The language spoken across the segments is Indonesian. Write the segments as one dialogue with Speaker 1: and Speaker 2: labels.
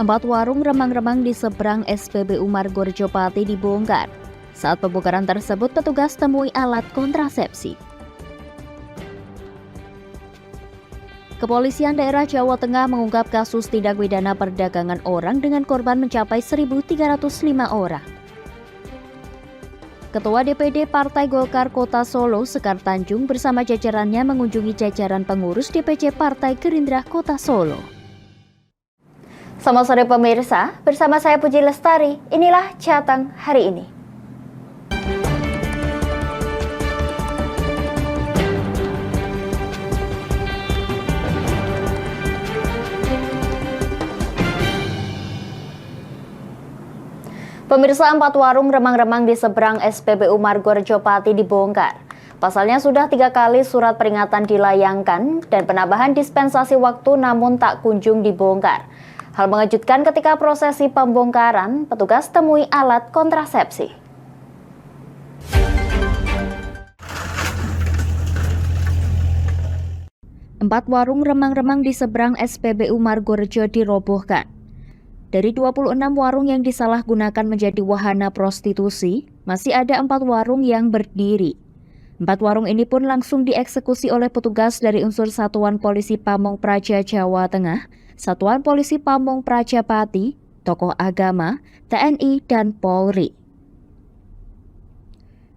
Speaker 1: 4 warung remang-remang di seberang SPBU Margorejo Pati dibongkar. Saat pembongkaran tersebut, petugas temui alat kontrasepsi. Kepolisian daerah Jawa Tengah mengungkap kasus tindak pidana perdagangan orang dengan korban mencapai 1.305 orang. Ketua DPD Partai Golkar Kota Solo, Sekar Tanjung, bersama jajarannya mengunjungi jajaran pengurus DPC Partai Gerindra Kota Solo. Selamat sore pemirsa, bersama saya Puji Lestari, inilah Jateng hari ini. Pemirsa, 4 warung remang-remang di seberang SPBU Margorejo Pati dibongkar. Pasalnya sudah 3 kali surat peringatan dilayangkan dan penambahan dispensasi waktu namun tak kunjung dibongkar. Hal mengejutkan ketika prosesi pembongkaran, petugas temui alat kontrasepsi. Empat warung remang-remang di seberang SPBU Margorejo dirobohkan. Dari 26 warung yang disalahgunakan menjadi wahana prostitusi, masih ada 4 warung yang berdiri. 4 warung ini pun langsung dieksekusi oleh petugas dari unsur Satuan Polisi Pamong Praja Jawa Tengah, Satuan Polisi Pamong Praja Pati, tokoh agama, TNI, dan Polri.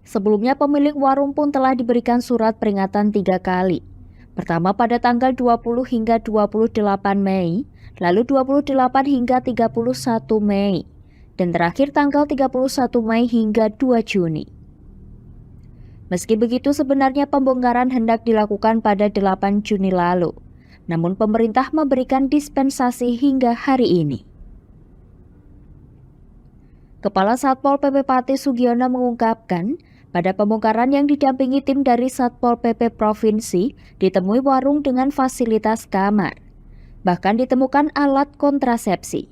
Speaker 1: Sebelumnya pemilik warung pun telah diberikan surat peringatan 3 kali. Pertama pada tanggal 20 hingga 28 Mei, lalu 28 hingga 31 Mei, dan terakhir tanggal 31 Mei hingga 2 Juni. Meski begitu, sebenarnya pembongkaran hendak dilakukan pada 8 Juni lalu. Namun pemerintah memberikan dispensasi hingga hari ini. Kepala Satpol PP Pati Sugiono mengungkapkan, pada pembongkaran yang didampingi tim dari Satpol PP Provinsi, ditemui warung dengan fasilitas kamar. Bahkan ditemukan alat kontrasepsi.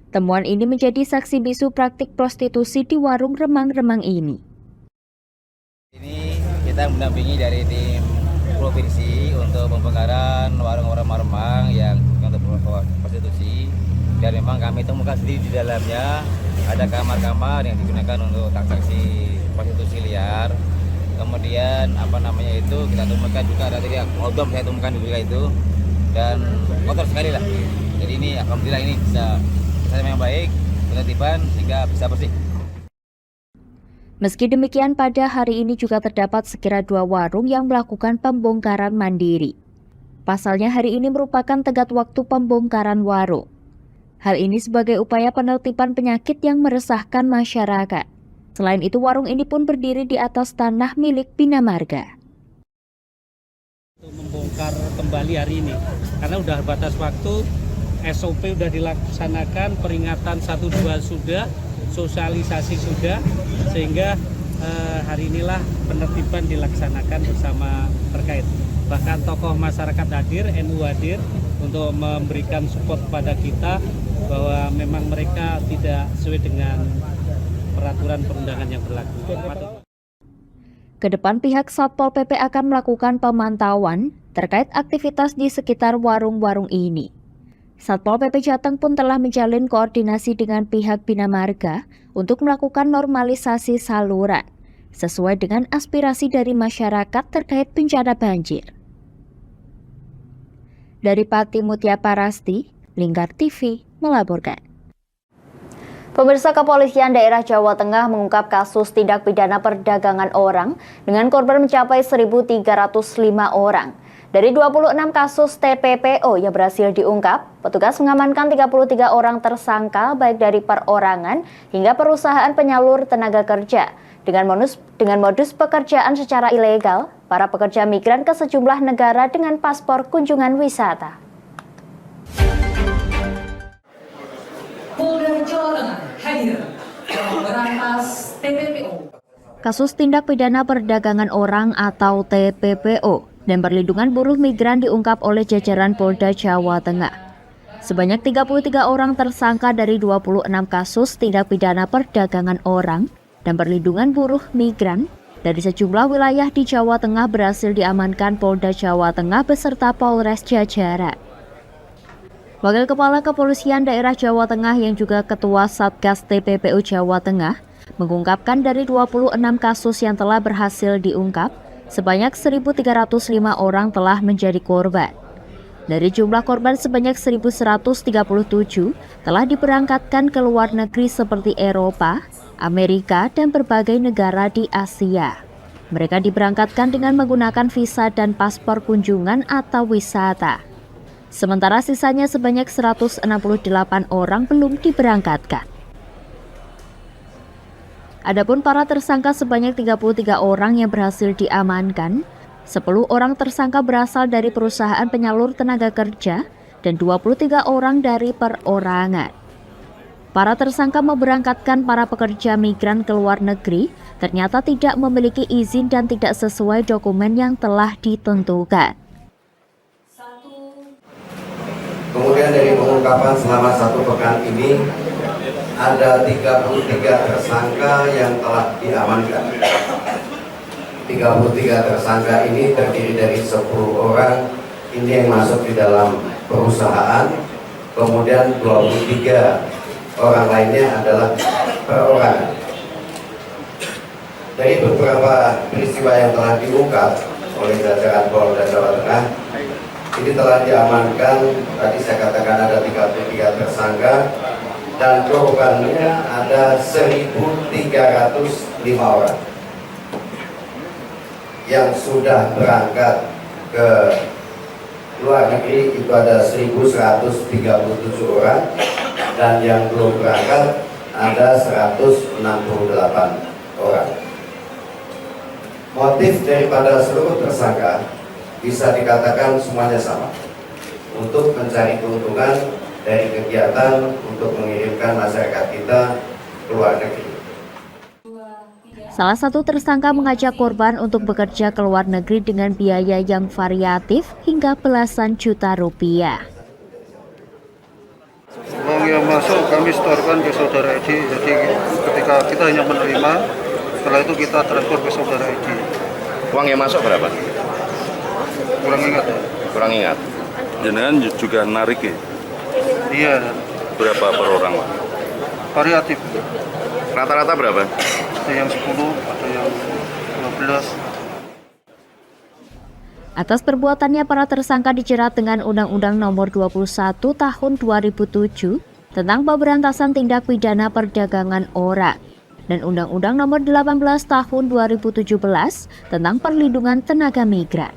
Speaker 1: Temuan ini menjadi saksi bisu praktik prostitusi di warung remang-remang ini.
Speaker 2: Ini kita mendampingi dari tim provinsi untuk pembongkaran warung-warung remang yang untuk prostitusi, dan memang kami temukan sendiri di dalamnya ada kamar-kamar yang digunakan untuk transaksi prostitusi liar. Kemudian kita temukan juga ada tadi odom, saya temukan juga itu, dan kotor sekali lah. Jadi ini alhamdulillah ini bisa yang baik, penertiban sehingga bisa bersih.
Speaker 1: Meski demikian, pada hari ini juga terdapat sekira 2 warung yang melakukan pembongkaran mandiri. Pasalnya hari ini merupakan tenggat waktu pembongkaran warung. Hal ini sebagai upaya penertiban penyakit yang meresahkan masyarakat. Selain itu, warung ini pun berdiri di atas tanah milik Bina Marga.
Speaker 3: Membongkar kembali hari ini, karena udah batas waktu, SOP sudah dilaksanakan, peringatan 1-2 sudah, sosialisasi sudah, sehingga hari inilah penertiban dilaksanakan bersama terkait. Bahkan tokoh masyarakat hadir, NU hadir untuk memberikan support kepada kita bahwa memang mereka tidak sesuai dengan peraturan perundangan yang berlaku.
Speaker 1: Kedepan pihak Satpol PP akan melakukan pemantauan terkait aktivitas di sekitar warung-warung ini. Satpol PP Jateng pun telah menjalin koordinasi dengan pihak Bina Marga untuk melakukan normalisasi saluran, sesuai dengan aspirasi dari masyarakat terkait bencana banjir. Dari Pati Mutia Parasti, Lingkar TV melaporkan. Pemirsa, Kepolisian Daerah Jawa Tengah mengungkap kasus tindak pidana perdagangan orang dengan korban mencapai 1.305 orang. Dari 26 kasus TPPO yang berhasil diungkap, petugas mengamankan 33 orang tersangka baik dari perorangan hingga perusahaan penyalur tenaga kerja. Dengan modus pekerjaan secara ilegal, para pekerja migran ke sejumlah negara dengan paspor kunjungan wisata.
Speaker 4: Polda Jawa Tengah hadir memberantas TPPO.
Speaker 1: Kasus tindak pidana perdagangan orang atau TPPO dan perlindungan buruh migran diungkap oleh jajaran Polda Jawa Tengah. Sebanyak 33 orang tersangka dari 26 kasus tindak pidana perdagangan orang dan perlindungan buruh migran dari sejumlah wilayah di Jawa Tengah berhasil diamankan Polda Jawa Tengah beserta Polres jajaran. Wakil Kepala Kepolisian Daerah Jawa Tengah yang juga Ketua Satgas TPPU Jawa Tengah mengungkapkan dari 26 kasus yang telah berhasil diungkap, sebanyak 1.305 orang telah menjadi korban. Dari jumlah korban sebanyak 1.137 telah diberangkatkan ke luar negeri seperti Eropa, Amerika, dan berbagai negara di Asia. Mereka diberangkatkan dengan menggunakan visa dan paspor kunjungan atau wisata. Sementara sisanya sebanyak 168 orang belum diberangkatkan. Adapun para tersangka sebanyak 33 orang yang berhasil diamankan, 10 orang tersangka berasal dari perusahaan penyalur tenaga kerja dan 23 orang dari perorangan. Para tersangka memberangkatkan para pekerja migran ke luar negeri ternyata tidak memiliki izin dan tidak sesuai dokumen yang telah ditentukan.
Speaker 5: Kemudian dari pengungkapan selama 1 pekan ini ada 33 tersangka yang telah diamankan. 33 tersangka ini terdiri dari 10 orang ini yang masuk di dalam perusahaan, kemudian 23 orang lainnya adalah perorangan. Dari beberapa peristiwa yang telah diungkap oleh jajaran Polda Jawa Tengah, ini telah diamankan, tadi saya katakan ada 33 tersangka dan korbannya ada 1.305 orang yang sudah berangkat ke luar negeri. Itu ada 1.137 orang dan yang belum berangkat ada 168 orang. Motif daripada seluruh tersangka bisa dikatakan semuanya sama, untuk mencari keuntungan dari kegiatan untuk mengirimkan masyarakat kita ke luar negeri.
Speaker 1: Salah satu tersangka mengajak korban untuk bekerja ke luar negeri dengan biaya yang variatif hingga belasan juta rupiah.
Speaker 6: Uang yang masuk kami setorkan ke saudara Edi, jadi ketika kita hanya menerima, setelah itu kita transfer ke saudara Edi.
Speaker 7: Uang yang masuk berapa?
Speaker 6: Kurang ingat ya?
Speaker 7: Kurang ingat. Jenengan juga narik ya?
Speaker 6: Iya.
Speaker 7: Berapa per orang, Pak?
Speaker 6: Variatif.
Speaker 7: Rata-rata berapa?
Speaker 6: Ada yang 10, ada yang 12.
Speaker 1: Atas perbuatannya, para tersangka dijerat dengan Undang-Undang Nomor 21 Tahun 2007 tentang Pemberantasan Tindak Pidana Perdagangan Orang dan Undang-Undang Nomor 18 Tahun 2017 tentang Perlindungan Tenaga Migran.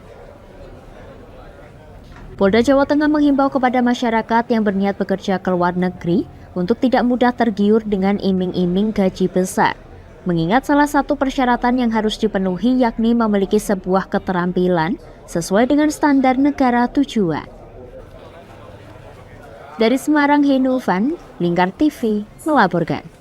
Speaker 1: Polda Jawa Tengah menghimbau kepada masyarakat yang berniat bekerja ke luar negeri untuk tidak mudah tergiur dengan iming-iming gaji besar, mengingat salah satu persyaratan yang harus dipenuhi yakni memiliki sebuah keterampilan sesuai dengan standar negara tujuan. Dari Semarang, Henulvan, Lingkar TV melaporkan.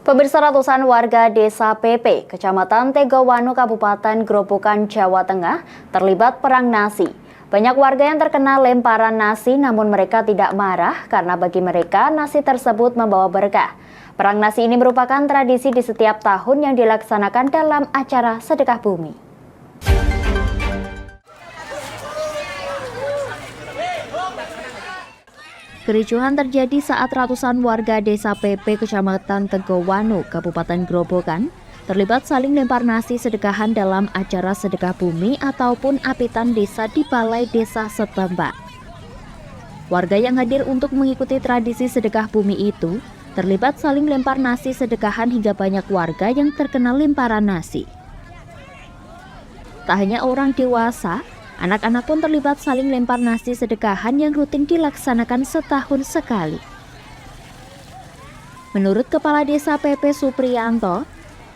Speaker 1: Pemirsa, ratusan warga Desa PP, Kecamatan Tegowanu, Kabupaten Grobogan, Jawa Tengah terlibat perang nasi. Banyak warga yang terkena lemparan nasi, namun mereka tidak marah karena bagi mereka nasi tersebut membawa berkah. Perang nasi ini merupakan tradisi di setiap tahun yang dilaksanakan dalam acara sedekah bumi. Kericuhan terjadi saat ratusan warga Desa PP Kecamatan Tegowanu, Kabupaten Grobogan terlibat saling lempar nasi sedekahan dalam acara sedekah bumi ataupun apitan desa di balai desa setempat. Warga yang hadir untuk mengikuti tradisi sedekah bumi itu terlibat saling lempar nasi sedekahan hingga banyak warga yang terkena lemparan nasi. Tak hanya orang dewasa, anak-anak pun terlibat saling lempar nasi sedekahan yang rutin dilaksanakan setahun sekali. Menurut Kepala Desa PP Supriyanto,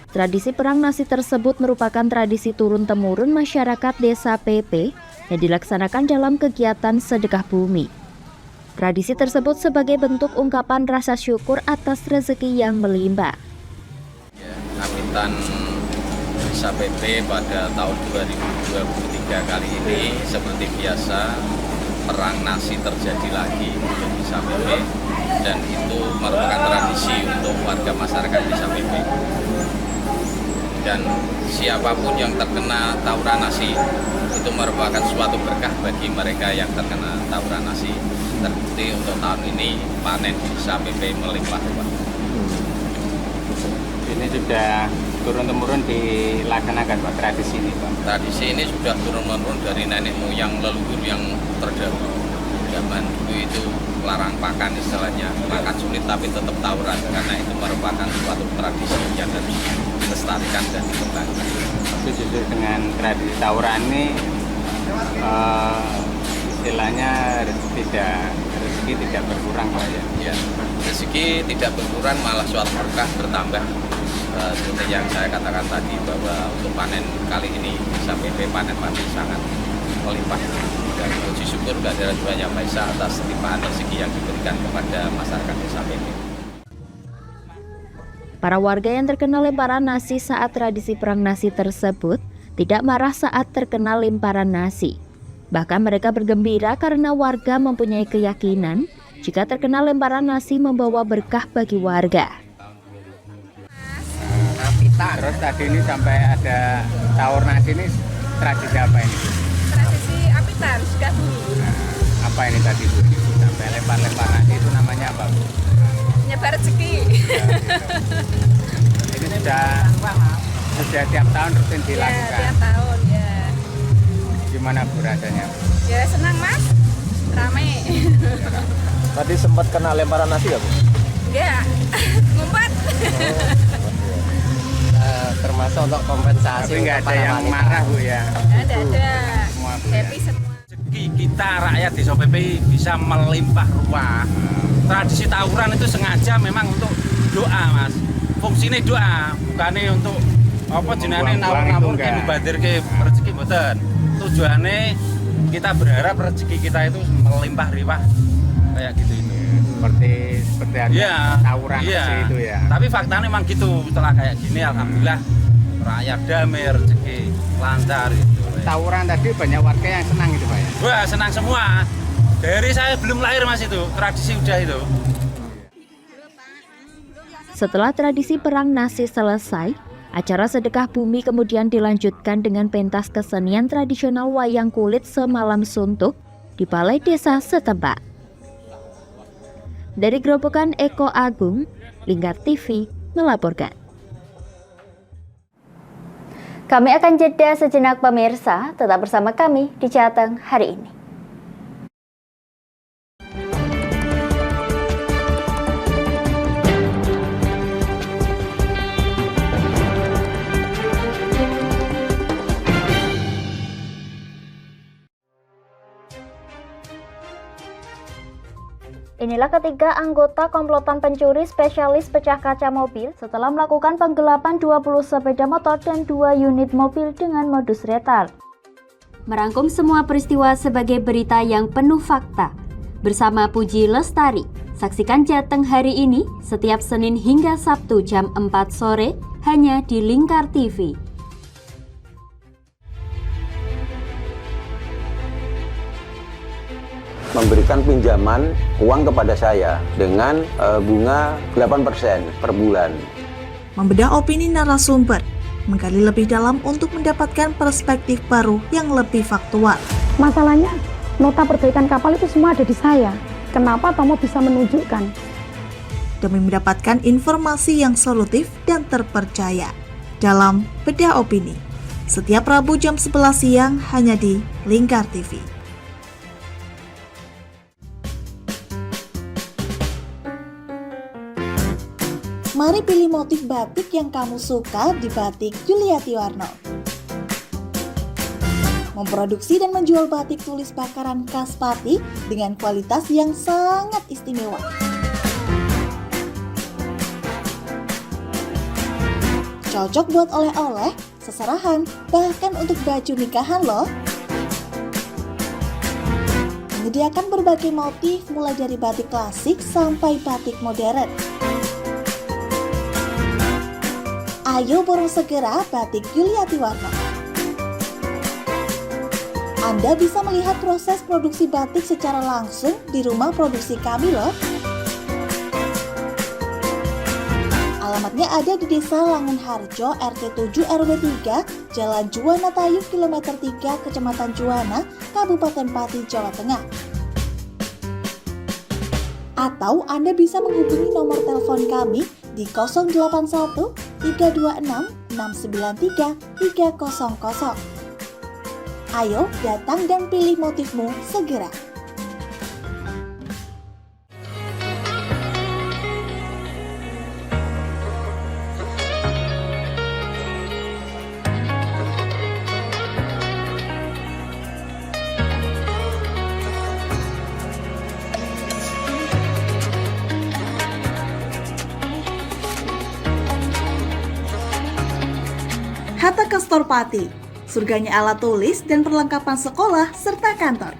Speaker 1: tradisi perang nasi tersebut merupakan tradisi turun-temurun masyarakat Desa PP yang dilaksanakan dalam kegiatan sedekah bumi. Tradisi tersebut sebagai bentuk ungkapan rasa syukur atas rezeki yang melimpah.
Speaker 8: Apitan Desa PP pada tahun 2023 kali ini seperti biasa perang nasi terjadi lagi untuk Desa PP, dan itu merupakan tradisi untuk warga masyarakat Desa PP. dan siapapun yang terkena tawuran nasi itu merupakan suatu berkah bagi mereka yang terkena tawuran nasi. Terbukti untuk tahun ini panen desa PP melimpah ruah.
Speaker 2: Ini sudah turun-temurun dilaksanakan Pak, tradisi ini Pak?
Speaker 8: Tradisi ini sudah turun-temurun dari nenek moyang leluhur yang terdahulu. Zaman dulu itu larang pakan istilahnya, makan sulit tapi tetap tawuran, karena itu merupakan suatu tradisi yang harus dilestarikan dan dikembangkan.
Speaker 2: Tapi justru dengan tradisi tawuran ini istilahnya rezeki tidak berkurang Pak ya?
Speaker 8: Ya, rezeki tidak berkurang, malah suatu berkah bertambah. Seperti yang saya katakan tadi bahwa untuk panen kali ini desa PP panen padi sangat melimpah, dan puji syukur kehadiran Tuhan Yang Maha Esa atas limpahan rezeki yang diberikan kepada masyarakat desa PP.
Speaker 1: Para warga yang terkena lemparan nasi saat tradisi perang nasi tersebut tidak marah saat terkena lemparan nasi. Bahkan mereka bergembira karena warga mempunyai keyakinan jika terkena lemparan nasi membawa berkah bagi warga.
Speaker 2: Terus tadi ini sampai ada tawur nasi, ini tradisi apa ini?
Speaker 9: Tradisi apitan, sudah dulu.
Speaker 2: Apa ini tadi Bu? Sampai lempar-lempar nasi itu namanya apa Bu?
Speaker 9: Nyebar rezeki.
Speaker 2: Ini sudah tiap tahun rutin dilakukan?
Speaker 9: Ya, tiap tahun ya.
Speaker 2: Gimana Bu rasanya?
Speaker 9: Ya senang Mas, rame.
Speaker 10: Tadi sempat kena lemparan nasi ya Bu?
Speaker 9: Enggak, ngumpet.
Speaker 10: Termasuk untuk kompensasi.
Speaker 2: Tapi nggak ada yang marah Bu ya?
Speaker 9: Ada.
Speaker 2: Semua Bu
Speaker 9: Happy
Speaker 2: ya?
Speaker 9: semua.
Speaker 3: Rezeki kita rakyat desa PP bisa melimpah ruah. Tradisi tawuran itu sengaja memang untuk doa Mas. Fungsinya doa, bukannya untuk apa jenenge nawur-nawur ke mubadir ke rezeki mboten. Tujuannya kita berharap rezeki kita itu melimpah ruah kayak gitu itu.
Speaker 2: Seperti ada tawuran itu ya.
Speaker 3: Tapi faktanya memang gitu. Setelah kayak gini alhamdulillah rakyat damai, rezeki lancar itu.
Speaker 2: Tawuran tadi banyak warga yang senang itu Pak ya?
Speaker 3: Wah, senang semua. Dari saya belum lahir Mas itu, tradisi udah itu.
Speaker 1: Setelah tradisi perang nasi selesai, acara sedekah bumi kemudian dilanjutkan dengan pentas kesenian tradisional wayang kulit semalam suntuk di balai desa setempat. Dari Grobogan Eko Agung, Lingkar TV melaporkan. Kami akan jeda sejenak pemirsa, tetap bersama kami di Jateng hari ini. Inilah ketiga anggota komplotan pencuri spesialis pecah kaca mobil setelah melakukan penggelapan 20 sepeda motor dan 2 unit mobil dengan modus retal. Merangkum semua peristiwa sebagai berita yang penuh fakta. Bersama Puji Lestari, saksikan Jateng hari ini setiap Senin hingga Sabtu jam 4 sore hanya di Lingkar TV.
Speaker 11: Memberikan pinjaman uang kepada saya dengan bunga 8% per bulan.
Speaker 12: Membedah opini narasumber, menggali lebih dalam untuk mendapatkan perspektif baru yang lebih faktual.
Speaker 13: Masalahnya, nota perbaikan kapal itu semua ada di saya. Kenapa Tomo bisa menunjukkan?
Speaker 12: Demi mendapatkan informasi yang solutif dan terpercaya dalam Bedah Opini. Setiap Rabu jam 11 siang hanya di Lingkar TV. Mari pilih motif batik yang kamu suka di Batik Yuliati Warno. Memproduksi dan menjual batik tulis bakaran khas Pati dengan kualitas yang sangat istimewa. Cocok buat oleh-oleh, seserahan, bahkan untuk baju nikahan loh. Menyediakan berbagai motif mulai dari batik klasik sampai batik modern. Ayo borong segera Batik Yuliati Warno. Anda bisa melihat proses produksi batik secara langsung di rumah produksi kami loh. Alamatnya ada di Desa Langenharjo, RT 7 RW 3, Jalan Juwana Tayu, kilometer 3, Kecamatan Juwana, Kabupaten Pati, Jawa Tengah. Atau Anda bisa menghubungi nomor telepon kami di 081 326 693 300. Ayo datang dan pilih motifmu segera. Hatta Kastor Pati, surganya alat tulis dan perlengkapan sekolah serta kantor.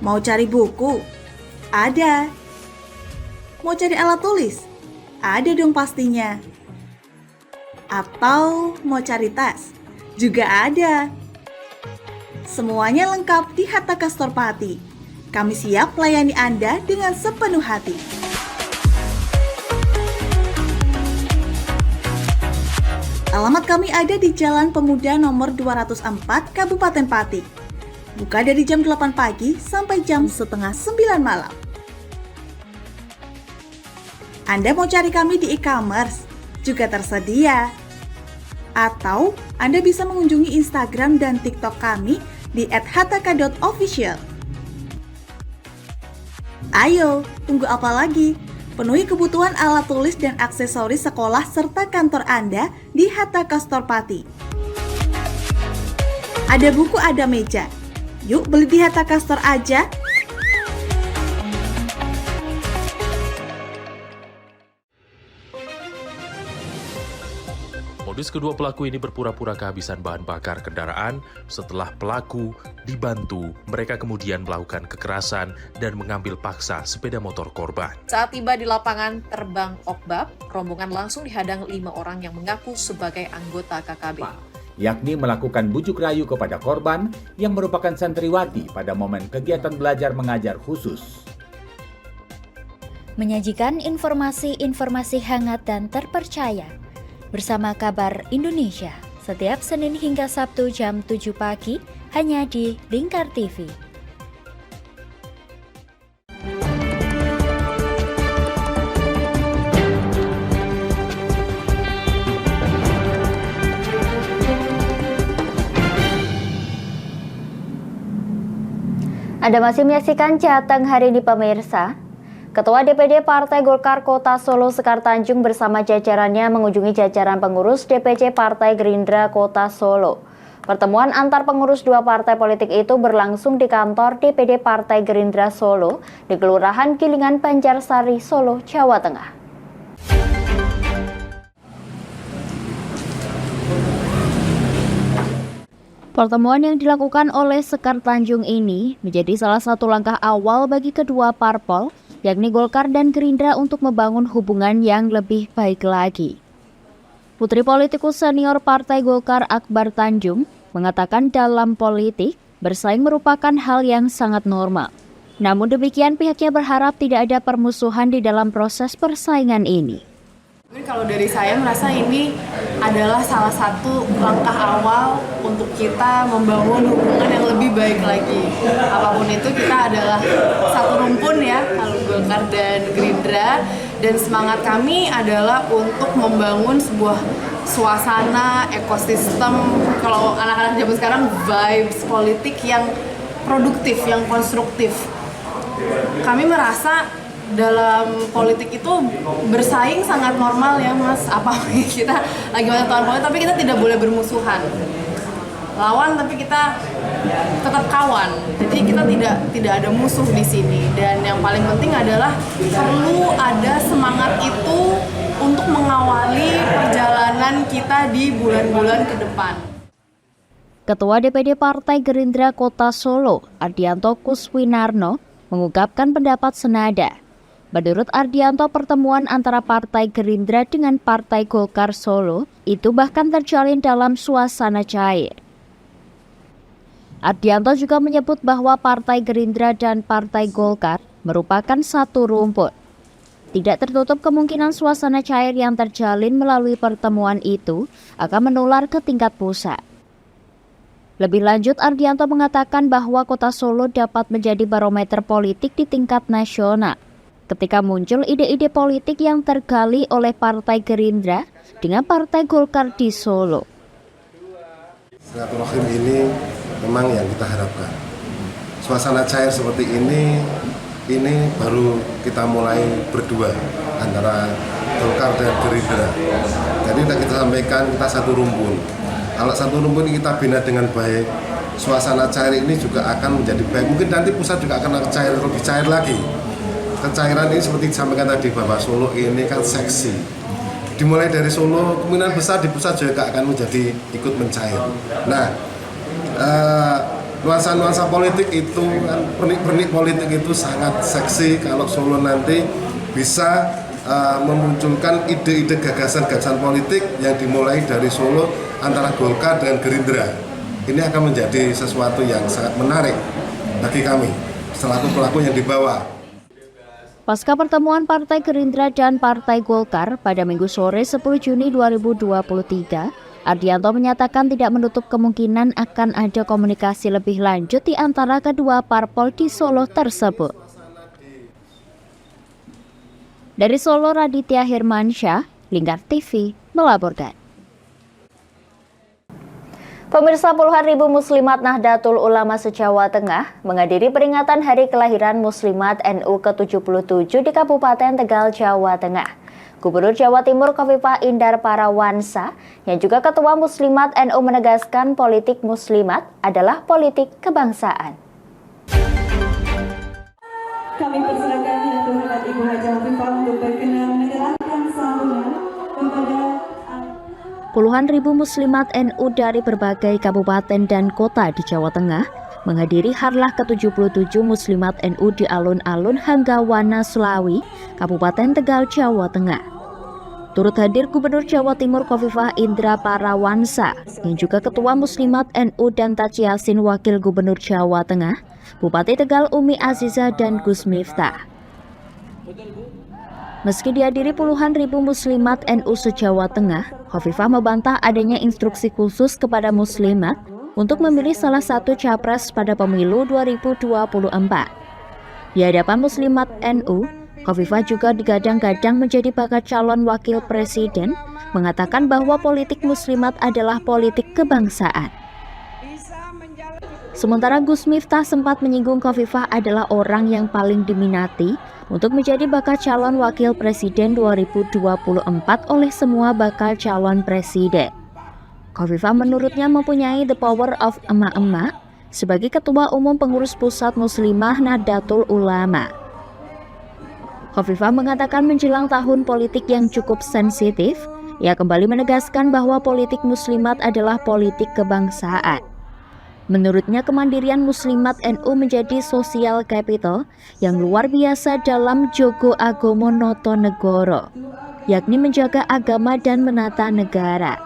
Speaker 12: Mau cari buku? Ada. Mau cari alat tulis? Ada dong pastinya. Atau mau cari tas? Juga ada. Semuanya lengkap di Hatta Kastor Pati. Kami siap melayani Anda dengan sepenuh hati. Alamat kami ada di Jalan Pemuda nomor 204, Kabupaten Pati. Buka dari jam 8 pagi sampai jam setengah 9 malam. Anda mau cari kami di e-commerce? Juga tersedia. Atau Anda bisa mengunjungi Instagram dan TikTok kami di @hataka.official. Ayo, tunggu apa lagi? Penuhi kebutuhan alat tulis dan aksesoris sekolah serta kantor Anda di Hatta Kastor Pati. Ada buku, ada meja. Yuk beli di Hatta Kastor aja.
Speaker 14: Modus kedua pelaku ini berpura-pura kehabisan bahan bakar kendaraan. Setelah pelaku dibantu, mereka kemudian melakukan kekerasan dan mengambil paksa sepeda motor korban.
Speaker 15: Saat tiba di lapangan terbang Okbab, rombongan langsung dihadang 5 orang yang mengaku sebagai anggota KKB.
Speaker 16: Yakni melakukan bujuk rayu kepada korban yang merupakan santriwati pada momen kegiatan belajar mengajar khusus.
Speaker 1: Menyajikan informasi-informasi hangat dan terpercaya bersama Kabar Indonesia setiap Senin hingga Sabtu jam 7 pagi hanya di Lingkar TV. Anda masih menyaksikan Jateng hari ini pemirsa. Ketua DPD Partai Golkar Kota Solo Sekar Tanjung bersama jajarannya mengunjungi jajaran pengurus DPC Partai Gerindra Kota Solo. Pertemuan antar pengurus dua partai politik itu berlangsung di kantor DPD Partai Gerindra Solo di Kelurahan Gilingan Banjarsari, Solo, Jawa Tengah. Pertemuan yang dilakukan oleh Sekar Tanjung ini menjadi salah satu langkah awal bagi kedua parpol, yakni Golkar dan Gerindra untuk membangun hubungan yang lebih baik lagi. Putri politikus senior Partai Golkar Akbar Tanjung mengatakan dalam politik, bersaing merupakan hal yang sangat normal. Namun demikian pihaknya berharap tidak ada permusuhan di dalam proses persaingan ini.
Speaker 17: Kalau dari saya merasa ini adalah salah satu langkah awal untuk kita membangun hubungan yang lebih baik lagi. Apapun itu kita adalah satu rumpun ya, kalau Golkar dan Gerindra, dan semangat kami adalah untuk membangun sebuah suasana, ekosistem, kalau anak-anak zaman sekarang vibes politik yang produktif, yang konstruktif. Kami merasa dalam politik itu bersaing sangat normal ya Mas, apalagi kita lagi masa tahun politik, tapi kita tidak boleh bermusuhan. Lawan tapi kita tetap kawan. Jadi kita tidak ada musuh di sini, dan yang paling penting adalah perlu ada semangat itu untuk mengawali perjalanan kita di bulan-bulan ke depan.
Speaker 1: Ketua DPD Partai Gerindra Kota Solo, Ardianto Kuswinarno, mengungkapkan pendapat senada. Menurut Ardianto, pertemuan antara Partai Gerindra dengan Partai Golkar Solo itu bahkan terjalin dalam suasana cair. Ardianto juga menyebut bahwa Partai Gerindra dan Partai Golkar merupakan satu rumpun. Tidak tertutup kemungkinan suasana cair yang terjalin melalui pertemuan itu akan menular ke tingkat pusat. Lebih lanjut, Ardianto mengatakan bahwa Kota Solo dapat menjadi barometer politik di tingkat nasional ketika muncul ide-ide politik yang tergali oleh Partai Gerindra dengan Partai Golkar di Solo.
Speaker 18: Silaturahim ini memang yang kita harapkan. Suasana cair seperti ini baru kita mulai berdua antara Golkar dan Gerindra. Jadi kita sampaikan kita satu rumpun. Kalau satu rumpun kita bina dengan baik, suasana cair ini juga akan menjadi baik. Mungkin nanti pusat juga akan cair, lebih cair lagi. Kecairan ini seperti disampaikan tadi bahwa Solo ini kan seksi. Dimulai dari Solo, kemungkinan besar di pusat juga akan menjadi ikut mencair. Nah, nuansa-nuansa politik itu kan, pernik-pernik politik itu sangat seksi kalau Solo nanti bisa memunculkan ide-ide gagasan-gagasan politik yang dimulai dari Solo antara Golkar dengan Gerindra. Ini akan menjadi sesuatu yang sangat menarik bagi kami selaku pelaku yang dibawa.
Speaker 1: Pasca pertemuan Partai Gerindra dan Partai Golkar pada Minggu sore 10 Juni 2023, Ardianto menyatakan tidak menutup kemungkinan akan ada komunikasi lebih lanjut di antara kedua parpol di Solo tersebut. Dari Solo, Raditya Hirmansyah, Lingkar TV, melaporkan. Pemirsa, puluhan ribu muslimat Nahdlatul Ulama se-Jawa Tengah menghadiri peringatan hari kelahiran Muslimat NU ke-77 di Kabupaten Tegal, Jawa Tengah. Gubernur Jawa Timur Khofifah Indar Parawansa yang juga Ketua Muslimat NU menegaskan politik muslimat adalah politik kebangsaan.
Speaker 19: Kami persilakan Yang Terhormat Ibu Haja Khofifah untuk berkenan menyerahkan sambutan kepada
Speaker 1: Puluhan ribu muslimat NU dari berbagai kabupaten dan kota di Jawa Tengah menghadiri Harlah ke-77 muslimat NU di alun-alun Hanggawana Selawi, Kabupaten Tegal, Jawa Tengah. Turut hadir Gubernur Jawa Timur Khofifah Indar Parawansa yang juga Ketua Muslimat NU dan Taj Yassin Wakil Gubernur Jawa Tengah, Bupati Tegal Umi Aziza dan Gus Miftah. Meski dihadiri puluhan ribu muslimat NU se-Jawa Tengah, Khofifah membantah adanya instruksi khusus kepada muslimat untuk memilih salah satu capres pada pemilu 2024. Di hadapan muslimat NU, Khofifah juga digadang-gadang menjadi bakal calon wakil presiden, mengatakan bahwa politik muslimat adalah politik kebangsaan. Sementara Gus Miftah sempat menyinggung Khofifah adalah orang yang paling diminati untuk menjadi bakal calon wakil presiden 2024 oleh semua bakal calon presiden. Khofifah menurutnya mempunyai the power of emak-emak sebagai Ketua Umum Pengurus Pusat Muslimah Nahdlatul Ulama. Khofifah mengatakan menjelang tahun politik yang cukup sensitif, ia kembali menegaskan bahwa politik muslimat adalah politik kebangsaan. Menurutnya, kemandirian muslimat NU menjadi sosial capital yang luar biasa dalam Jogo Agomo Noto Negoro, yakni menjaga agama dan menata negara.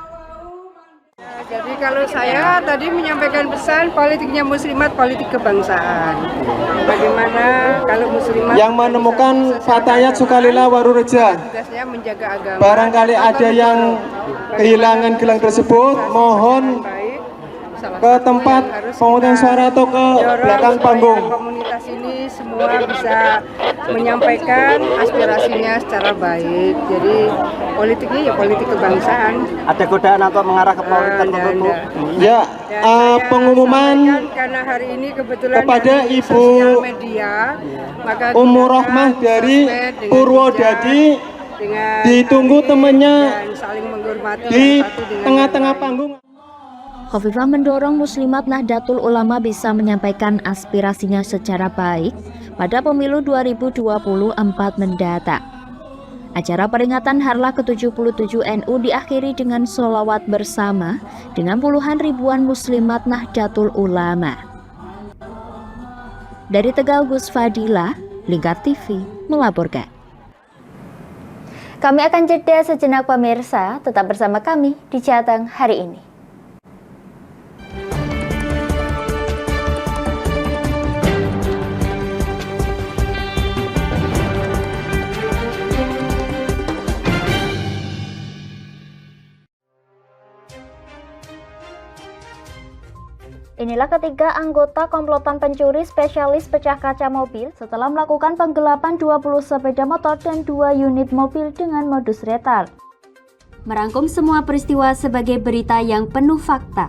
Speaker 20: Jadi kalau saya tadi menyampaikan pesan politiknya muslimat, politik kebangsaan. Bagaimana kalau muslimat
Speaker 21: yang menemukan fatayat sukalila warureja,
Speaker 20: tugasnya menjaga agama.
Speaker 21: Barangkali ada yang kehilangan gelang tersebut, mohon ke tempat pemungutan suara atau ke belakang panggung.
Speaker 20: Komunitas ini semua bisa menyampaikan aspirasinya secara baik. Jadi politiknya ya politik kebangsaan.
Speaker 21: Ada godaan atau mengarah ke politik tertentu? Ya, pengumuman
Speaker 20: karena hari ini kebetulan
Speaker 21: kepada Ibu
Speaker 20: media, maka
Speaker 21: Ummu Rohmah dari Purwodadi, ditunggu temannya di tengah-tengah panggung.
Speaker 1: Khofifah mendorong muslimat Nahdlatul Ulama bisa menyampaikan aspirasinya secara baik pada pemilu 2024 mendatang. Acara peringatan Harlah ke-77 NU diakhiri dengan sholawat bersama dengan puluhan ribuan muslimat Nahdlatul Ulama. Dari Tegal, Gus Fadila, Lingkar TV melaporkan. Kami akan jeda sejenak pemirsa, tetap bersama kami di Jateng hari ini. Inilah ketiga anggota komplotan pencuri spesialis pecah kaca mobil setelah melakukan penggelapan 20 sepeda motor dan 2 unit mobil dengan modus retal. Merangkum semua peristiwa sebagai berita yang penuh fakta.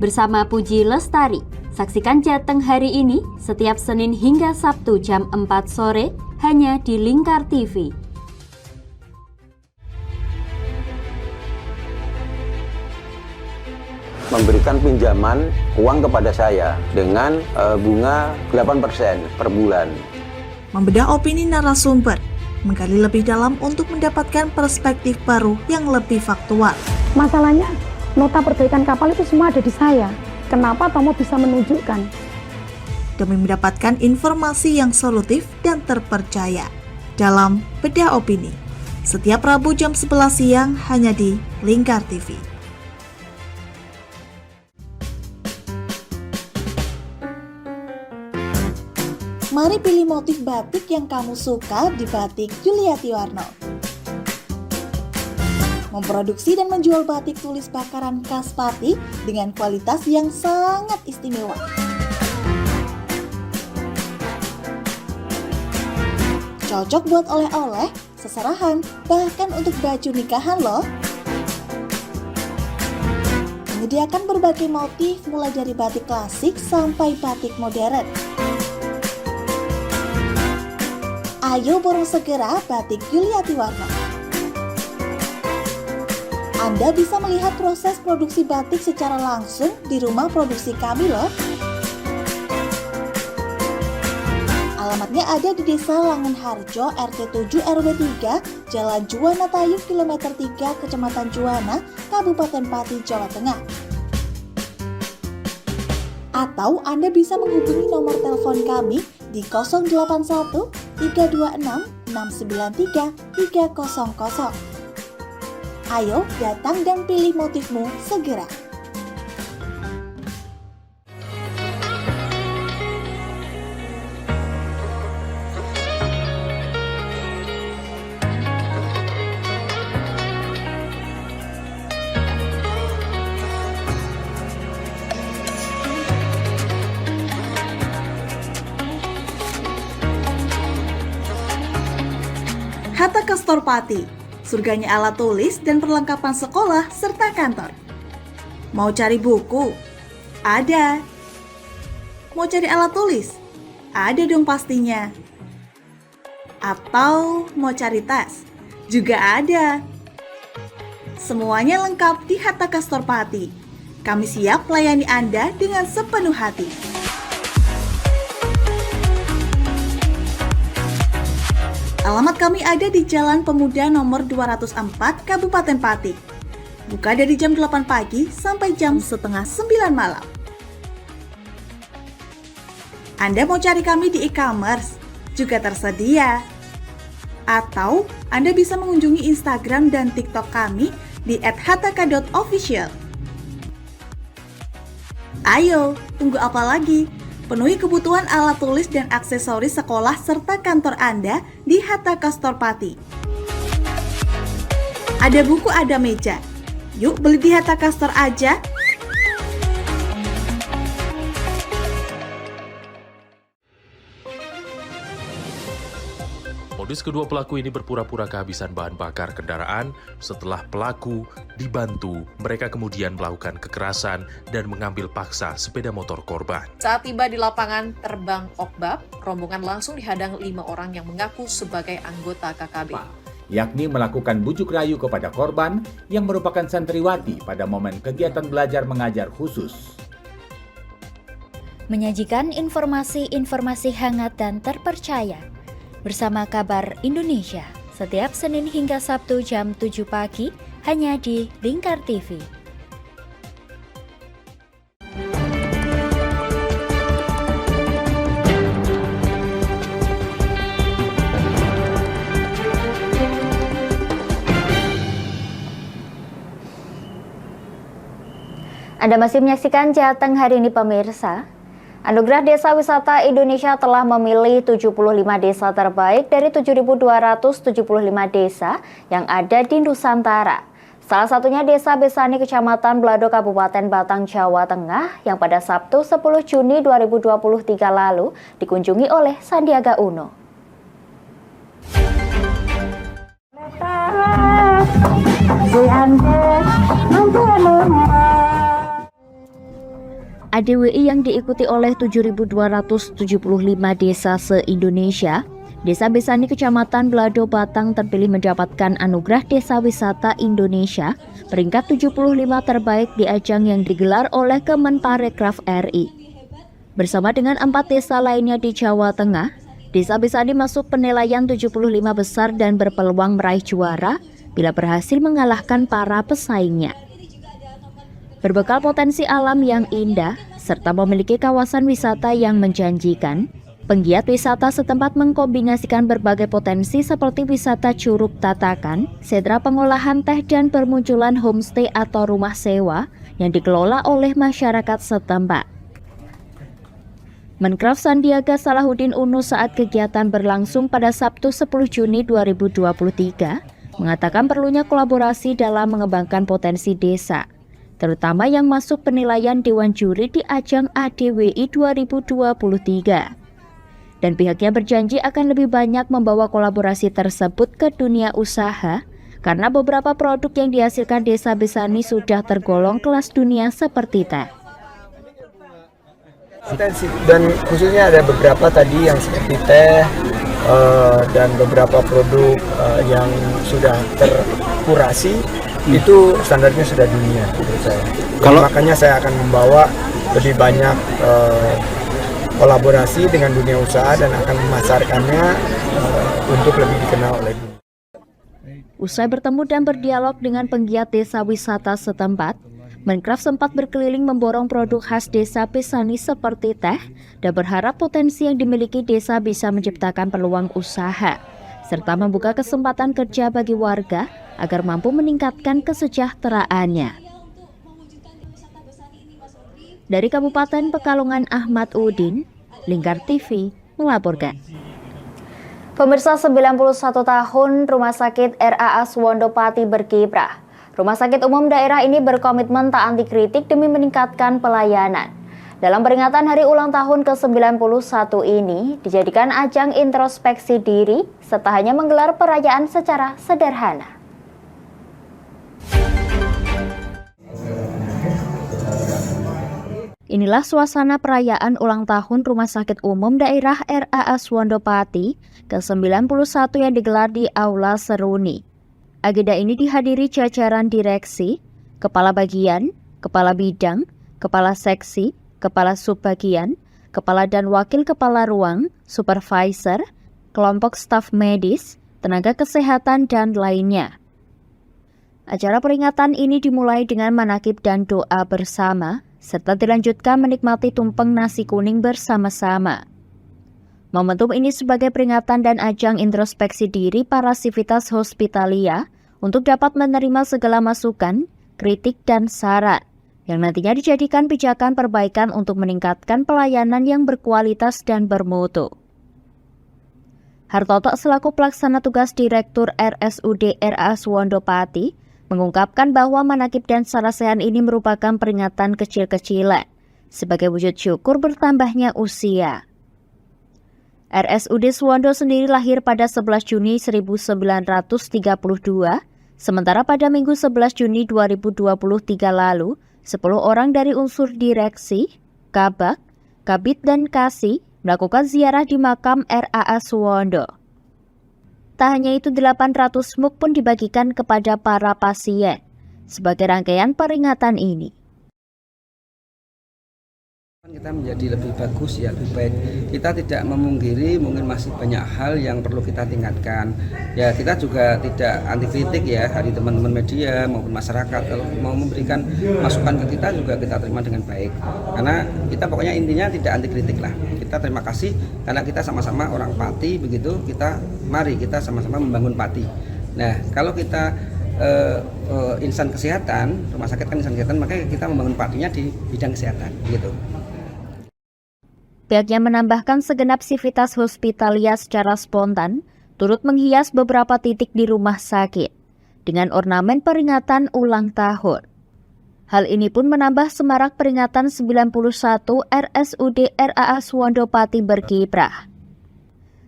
Speaker 1: Bersama Puji Lestari, saksikan Jateng hari ini setiap Senin hingga Sabtu jam 4 sore hanya di Lingkar TV.
Speaker 11: Memberikan pinjaman uang kepada saya dengan bunga 8% per bulan.
Speaker 12: Membedah opini narasumber, menggali lebih dalam untuk mendapatkan perspektif baru yang lebih faktual.
Speaker 13: Masalahnya, nota perbaikan kapal itu semua ada di saya. Kenapa Tomo bisa menunjukkan?
Speaker 12: Demi mendapatkan informasi yang solutif dan terpercaya dalam Bedah Opini. Setiap Rabu jam 11 siang hanya di Lingkar TV. Mari pilih motif batik yang kamu suka di Batik Yuliati Warno. Memproduksi dan menjual batik tulis bakaran khas Pati dengan kualitas yang sangat istimewa. Cocok buat oleh-oleh, seserahan, bahkan untuk baju nikahan loh. Menyediakan berbagai motif mulai dari batik klasik sampai batik modern. Ayo borong segera Batik Yuliati Warno. Anda bisa melihat proses produksi batik secara langsung di rumah produksi kami loh. Alamatnya ada di Desa Langenharjo, RT 7 RW 3, Jalan Juwana Tayu, Kilometer 3, Kecamatan Juwana, Kabupaten Pati, Jawa Tengah. Atau Anda bisa menghubungi nomor telepon kami di 081 326 693 300. Ayo datang dan pilih motifmu segera. Hatta Kastor Pati, surganya alat tulis dan perlengkapan sekolah serta kantor. Mau cari buku? Ada. Mau cari alat tulis? Ada dong pastinya. Atau mau cari tas? Juga ada. Semuanya lengkap di Hatta Kastor Pati. Kami siap melayani Anda dengan sepenuh hati. Alamat kami ada di Jalan Pemuda nomor 204, Kabupaten Pati. Buka dari jam 8 pagi sampai jam setengah 9 malam. Anda mau cari kami di e-commerce? Juga tersedia. Atau Anda bisa mengunjungi Instagram dan TikTok kami di @hataka.official. Ayo, tunggu apa lagi? Penuhi kebutuhan alat tulis dan aksesoris sekolah serta kantor Anda di Hatta Kastor Pati. Ada buku, ada meja. Yuk beli di Hatta Kastor aja.
Speaker 14: Modus kedua pelaku ini berpura-pura kehabisan bahan bakar kendaraan. Setelah pelaku dibantu, mereka kemudian melakukan kekerasan dan mengambil paksa sepeda motor korban.
Speaker 15: Saat tiba di lapangan terbang Okbab, rombongan langsung dihadang 5 orang yang mengaku sebagai anggota KKB.
Speaker 16: Yakni melakukan bujuk rayu kepada korban yang merupakan santriwati pada momen kegiatan belajar mengajar khusus.
Speaker 1: Menyajikan informasi-informasi hangat dan terpercaya bersama Kabar Indonesia setiap Senin hingga Sabtu jam 7 pagi hanya di Lingkar TV. Anda masih menyaksikan Jateng hari ini pemirsa. Anugerah Desa Wisata Indonesia telah memilih 75 desa terbaik dari 7.275 desa yang ada di Nusantara. Salah satunya Desa Besani, Kecamatan Blado, Kabupaten Batang, Jawa Tengah, yang pada Sabtu 10 Juni 2023 lalu dikunjungi oleh Sandiaga Uno. ADWI yang diikuti oleh 7.275 desa se-Indonesia, Desa Besani Kecamatan Blado Batang terpilih mendapatkan anugerah Desa Wisata Indonesia peringkat 75 terbaik di ajang yang digelar oleh Kemenparekraf RI. Bersama dengan 4 desa lainnya di Jawa Tengah, Desa Besani masuk penilaian 75 besar dan berpeluang meraih juara bila berhasil mengalahkan para pesaingnya. Berbekal potensi alam yang indah serta memiliki kawasan wisata yang menjanjikan, penggiat wisata setempat mengkombinasikan berbagai potensi seperti wisata Curug Tatakan, sentra pengolahan teh dan bermunculan homestay atau rumah sewa yang dikelola oleh masyarakat setempat. Menkraf Sandiaga Salahuddin Uno saat kegiatan berlangsung pada Sabtu 10 Juni 2023 mengatakan perlunya kolaborasi dalam mengembangkan potensi desa, terutama yang masuk penilaian Dewan Juri di ajang ADWI 2023. Dan pihaknya berjanji akan lebih banyak membawa kolaborasi tersebut ke dunia usaha karena beberapa produk yang dihasilkan Desa Besani sudah tergolong kelas dunia seperti teh.
Speaker 10: Dan khususnya ada beberapa tadi yang seperti teh dan beberapa produk yang sudah terkurasi itu standarnya sudah dunia menurut saya. Makanya saya akan membawa lebih banyak kolaborasi dengan dunia usaha dan akan memasarkannya untuk lebih dikenal oleh dunia.
Speaker 1: Usai bertemu dan berdialog dengan penggiat desa wisata setempat, Menkraf sempat berkeliling memborong produk khas Desa Besani seperti teh dan berharap potensi yang dimiliki desa bisa menciptakan peluang usaha serta membuka kesempatan kerja bagi warga agar mampu meningkatkan kesejahteraannya. Dari Kabupaten Pekalongan, Ahmad Udin, Lingkar TV melaporkan. Pemirsa, 91 tahun Rumah Sakit RAA Suwondopati berkiprah. Rumah Sakit Umum daerah ini berkomitmen tak anti kritik demi meningkatkan pelayanan. Dalam peringatan hari ulang tahun ke-91 ini, dijadikan ajang introspeksi diri serta hanya menggelar perayaan secara sederhana. Inilah suasana perayaan ulang tahun Rumah Sakit Umum Daerah RAA Suwondopati ke-91 yang digelar di Aula Seruni. Agenda ini dihadiri jajaran direksi, kepala bagian, kepala bidang, kepala seksi, kepala subbagian, kepala dan wakil kepala ruang, supervisor, kelompok staf medis, tenaga kesehatan, dan lainnya. Acara peringatan ini dimulai dengan manakib dan doa bersama, serta dilanjutkan menikmati tumpeng nasi kuning bersama-sama. Momentum ini sebagai peringatan dan ajang introspeksi diri para sivitas hospitalia untuk dapat menerima segala masukan, kritik, dan saran yang nantinya dijadikan pijakan perbaikan untuk meningkatkan pelayanan yang berkualitas dan bermutu. Hartoto selaku pelaksana tugas Direktur RSUD RAA Suwondopati mengungkapkan bahwa manakib dan sarasehan ini merupakan peringatan kecil-kecilan sebagai wujud syukur bertambahnya usia. RSUD Suwondo sendiri lahir pada 11 Juni 1932, sementara pada Minggu 11 Juni 2023 lalu, 10 orang dari unsur direksi, kabak, kabit, dan kasih melakukan ziarah di makam RAA Suwondo. Tak hanya itu, 800 muk pun dibagikan kepada para pasien sebagai rangkaian peringatan ini.
Speaker 4: Kita menjadi lebih bagus, ya lebih baik. Kita tidak memungkiri mungkin masih banyak hal yang perlu kita tingkatkan. Ya kita juga tidak anti kritik ya dari teman-teman media maupun masyarakat. Kalau mau memberikan masukan ke kita juga kita terima dengan baik. Karena kita pokoknya intinya tidak anti kritik lah. Kita terima kasih karena kita sama-sama orang Pati begitu. Mari kita sama-sama membangun Pati. Nah kalau kita insan kesehatan, rumah sakit kan insan kesehatan, makanya kita membangun Patinya di bidang kesehatan gitu.
Speaker 1: Pihaknya menambahkan segenap sivitas hospitalia secara spontan turut menghias beberapa titik di rumah sakit. dengan ornamen peringatan ulang tahun. Hal ini pun menambah semarak peringatan 91 RSUD RAA Suwandopati berkiprah.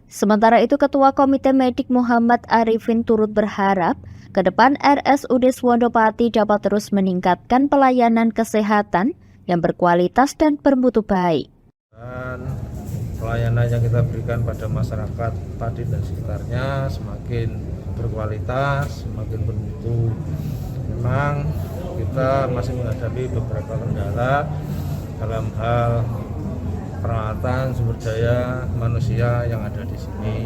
Speaker 1: Sementara itu, Ketua Komite Medik Muhammad Arifin turut berharap ke depan RSUD Suwandopati dapat terus meningkatkan pelayanan kesehatan yang berkualitas dan bermutu baik.
Speaker 5: Dan pelayanan yang kita berikan pada masyarakat Pati dan sekitarnya semakin berkualitas, semakin bermutu. Memang kita masih menghadapi beberapa kendala dalam hal peralatan sumber daya manusia yang ada di sini,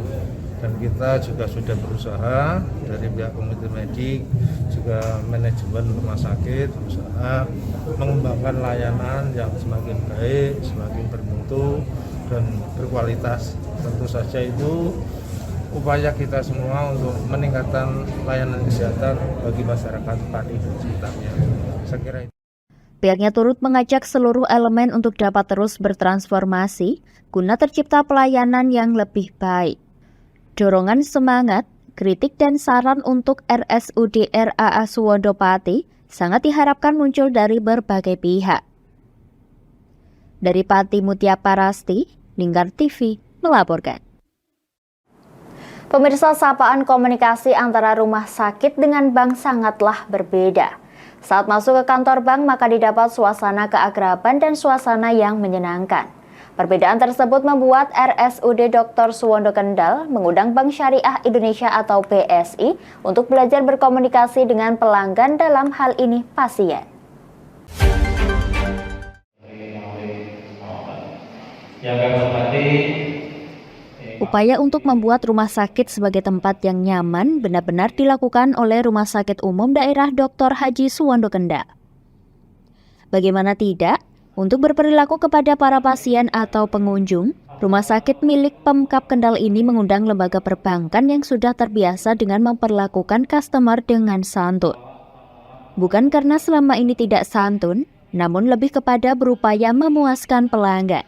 Speaker 5: dan kita juga sudah berusaha dari pihak komite medik juga manajemen rumah sakit berusaha mengembangkan layanan yang semakin baik, semakin bermutu dan berkualitas. Tentu saja itu upaya kita semua untuk meningkatkan layanan kesehatan bagi masyarakat Pati dan sekitarnya. Saya kira itu.
Speaker 1: Pihaknya turut mengajak seluruh elemen untuk dapat terus bertransformasi guna tercipta pelayanan yang lebih baik. Dorongan semangat, kritik dan saran untuk RSUD RAA Suwandopati sangat diharapkan muncul dari berbagai pihak. Dari Pati Mutia Parasti, Lingkar TV melaporkan. Pemirsa, sapaan komunikasi antara rumah sakit dengan bank sangatlah berbeda. Saat masuk ke kantor bank, maka didapat suasana keakraban dan suasana yang menyenangkan. Perbedaan tersebut membuat RSUD Dr. Suwondo Kendal mengundang Bank Syariah Indonesia atau BSI untuk belajar berkomunikasi dengan pelanggan, dalam hal ini pasien.
Speaker 3: Yang kami hormati,
Speaker 1: upaya untuk membuat rumah sakit sebagai tempat yang nyaman benar-benar dilakukan oleh Rumah Sakit Umum Daerah Dr. Haji Suwondo Kendal. Bagaimana tidak, untuk berperilaku kepada para pasien atau pengunjung, rumah sakit milik Pemkab Kendal ini mengundang lembaga perbankan yang sudah terbiasa dengan memperlakukan customer dengan santun. Bukan karena selama ini tidak santun, namun lebih kepada berupaya memuaskan pelanggan.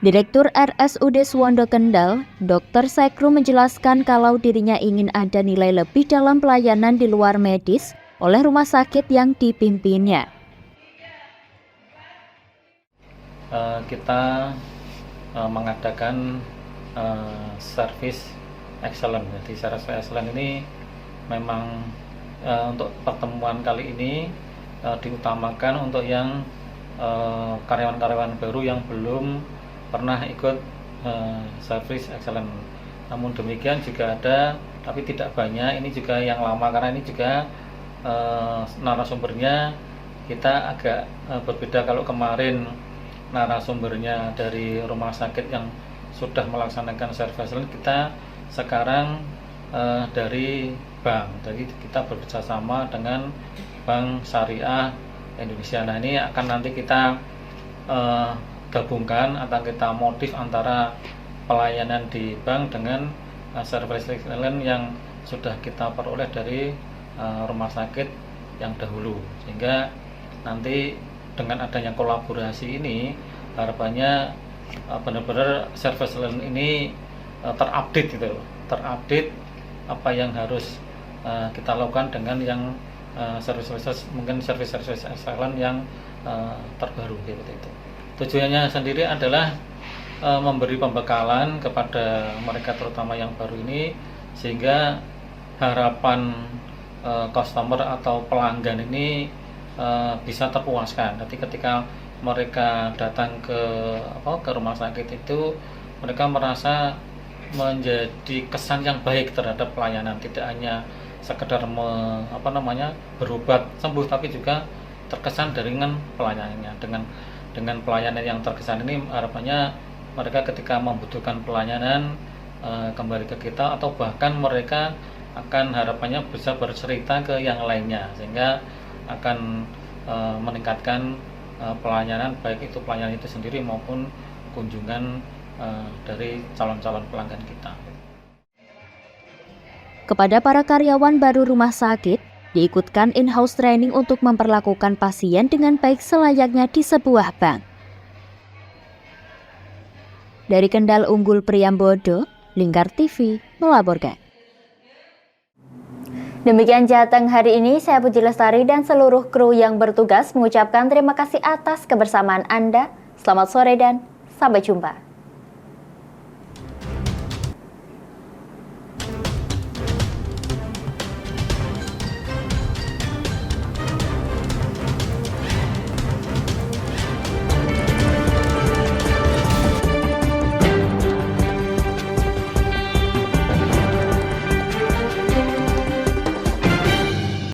Speaker 1: Direktur RSUD Suwondo Kendal, Dr. Sekru menjelaskan kalau dirinya ingin ada nilai lebih dalam pelayanan di luar medis oleh rumah sakit yang dipimpinnya.
Speaker 3: Kita mengadakan service excellent. Jadi service excellent ini memang untuk pertemuan kali ini diutamakan untuk yang karyawan-karyawan baru yang belum pernah ikut service excellent. Namun demikian juga ada, tapi tidak banyak. Ini juga yang lama karena ini juga narasumbernya kita agak berbeda. Kalau kemarin narasumbernya dari rumah sakit yang sudah melaksanakan service excellent, kita sekarang dari bank. Jadi kita bekerjasama dengan Bank Syariah Indonesia. Nah, ini akan nanti kita gabungkan atau kita modif antara pelayanan di bank dengan service excellent yang sudah kita peroleh dari rumah sakit yang dahulu, sehingga nanti dengan adanya kolaborasi ini harapannya benar-benar service excellent ini terupdate gitu, terupdate apa yang harus kita lakukan dengan yang service excellent yang terbaru seperti itu. Tujuannya sendiri adalah memberi pembekalan kepada mereka terutama yang baru ini, sehingga harapan customer atau pelanggan ini bisa terpuaskan. Jadi ketika mereka datang ke rumah sakit itu, mereka merasa menjadi kesan yang baik terhadap pelayanan, tidak hanya sekedar berobat sembuh, tapi juga terkesan dengan pelayanannya. Dengan pelayanan yang terkesan ini harapannya mereka ketika membutuhkan pelayanan kembali ke kita, atau bahkan mereka akan harapannya bisa bercerita ke yang lainnya, sehingga akan meningkatkan pelayanan, baik itu pelayanan itu sendiri maupun kunjungan dari calon-calon pelanggan kita.
Speaker 1: Kepada para karyawan baru rumah sakit, diikutkan in-house training untuk memperlakukan pasien dengan baik selayaknya di sebuah bank. Dari Kendal Unggul Priambodo, Lingkar TV melaporkan. Demikian Jateng hari ini, saya Puji Lestari dan seluruh kru yang bertugas mengucapkan terima kasih atas kebersamaan Anda. Selamat sore dan sampai jumpa.